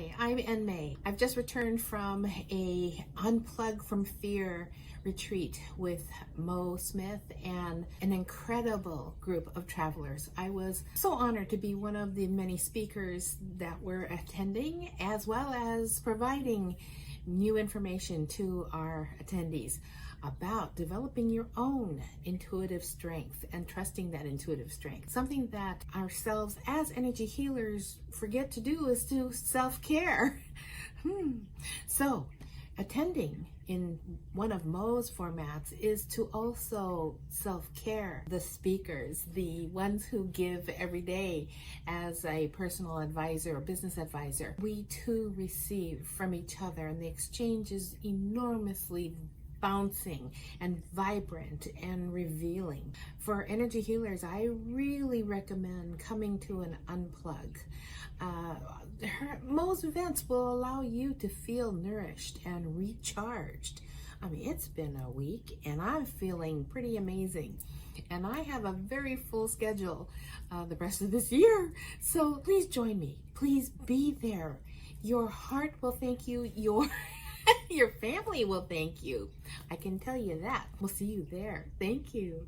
Hi, I'm N May. I've just returned from a Unplug from Fear retreat with Mo Smith and an incredible group of travelers. I was so honored to be one of the many speakers that were attending, as well as providing new information to our attendees about developing your own intuitive strength and trusting that intuitive strength. Something that ourselves as energy healers forget to do is to self-care. So attending in one of Mo's formats is to also self-care the speakers, the ones who give every day as a personal advisor or business advisor. We too receive from each other, and the exchange is enormously bouncing and vibrant and revealing. For energy healers, I really recommend coming to an Unplug. Most events will allow you to feel nourished and recharged. I mean, it's been a week and I'm feeling pretty amazing. And I have a very full schedule the rest of this year. So please join me. Please be there. Your heart will thank you. Your family will thank you. I can tell you that. We'll see you there. Thank you.